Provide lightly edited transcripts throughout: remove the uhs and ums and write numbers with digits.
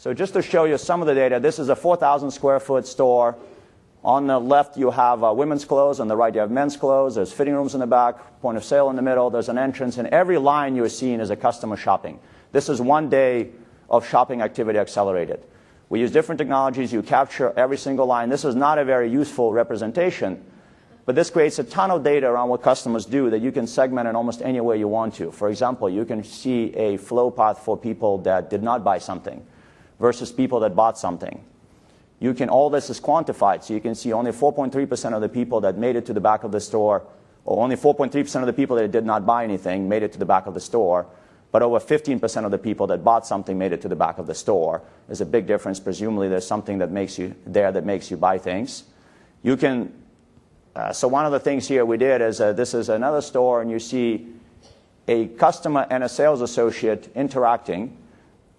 So just to show you some of the data, this is a 4,000 square foot store. On the left, you have women's clothes. On the right, you have men's clothes. There's fitting rooms in the back, point of sale in the middle. There's an entrance. And every line you're seeing is a customer shopping. This is 1 day of shopping activity accelerated. We use different technologies. You capture every single line. This is not a very useful representation, but this creates a ton of data around what customers do that you can segment in almost any way you want to. For example, you can see a flow path for people that did not buy something versus people that bought something. All this is quantified, so you can see only 4.3% of the people that made it to the back of the store, or only 4.3% of the people that did not buy anything made it to the back of the store, but over 15% of the people that bought something made it to the back of the store. There's a big difference. Presumably there's something that makes you buy things. So one of the things here we did is this is another store, and you see a customer and a sales associate interacting.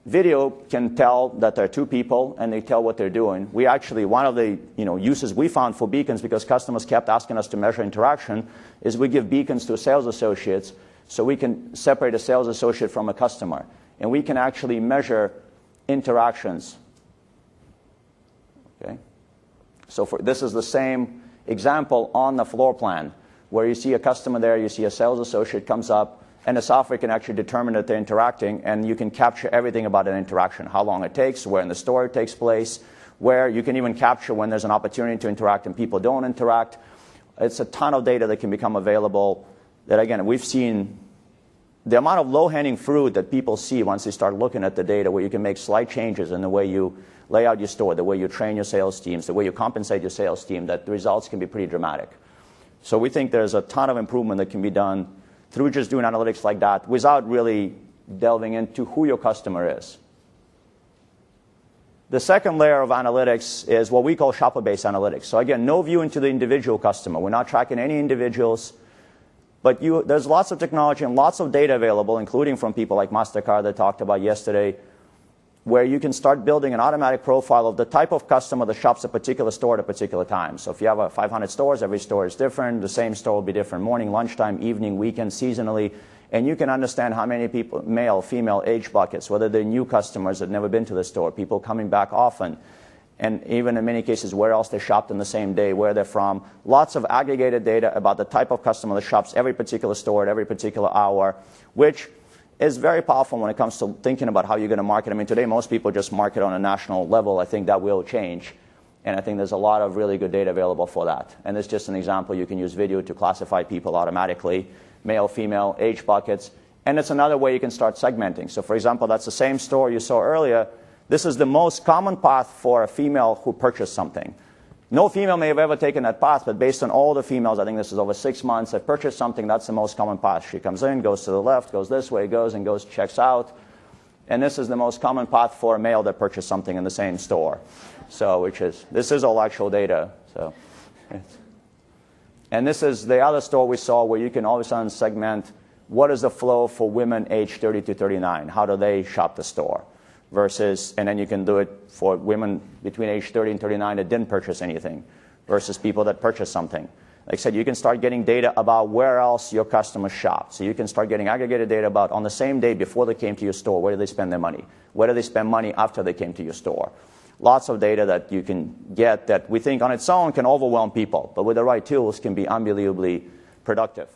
Video can tell that there are two people, and they tell what they're doing. We actually, one of the uses we found for beacons, because customers kept asking us to measure interaction, is we give beacons to sales associates so we can separate a sales associate from a customer. And we can actually measure interactions. Okay? So this is the same example on the floor plan, where you see a customer there, you see a sales associate comes up, and the software can actually determine that they're interacting, and you can capture everything about an interaction, how long it takes, where in the store it takes place, where you can even capture when there's an opportunity to interact and people don't interact. It's a ton of data that can become available that, again, we've seen the amount of low-hanging fruit that people see once they start looking at the data, where you can make slight changes in the way you lay out your store, the way you train your sales teams, the way you compensate your sales team, that the results can be pretty dramatic. So we think there's a ton of improvement that can be done through just doing analytics like that without really delving into who your customer is. The second layer of analytics is what we call shopper-based analytics. So again, no view into the individual customer. We're not tracking any individuals, but there's lots of technology and lots of data available, including from people like MasterCard that talked about yesterday, where you can start building an automatic profile of the type of customer that shops a particular store at a particular time. So if you have 500 stores, every store is different. The same store will be different morning, lunchtime, evening, weekend, seasonally. And you can understand how many people, male, female, age buckets, whether they're new customers that have never been to the store, people coming back often, and even in many cases where else they shopped in the same day, where they're from. Lots of aggregated data about the type of customer that shops every particular store at every particular hour, which is very powerful when it comes to thinking about how you're going to market. I mean, today most people just market on a national level. I think that will change. And I think there's a lot of really good data available for that. And it's just an example. You can use video to classify people automatically, male, female, age buckets. And it's another way you can start segmenting. So for example, that's the same store you saw earlier. This is the most common path for a female who purchased something. No female may have ever taken that path, but based on all the females, I think this is over 6 months, have purchased something, that's the most common path. She comes in, goes to the left, goes this way, goes, checks out. And this is the most common path for a male that purchased something in the same store. So, this is all actual data. So, and this is the other store we saw where you can all of a sudden segment what is the flow for women aged 30 to 39. How do they shop the store? Versus, and then you can do it for women between age 30 and 39 that didn't purchase anything versus people that purchased something. Like I said, you can start getting data about where else your customers shop. So you can start getting aggregated data about on the same day before they came to your store, where did they spend their money? Where do they spend money after they came to your store? Lots of data that you can get that we think on its own can overwhelm people, but with the right tools can be unbelievably productive.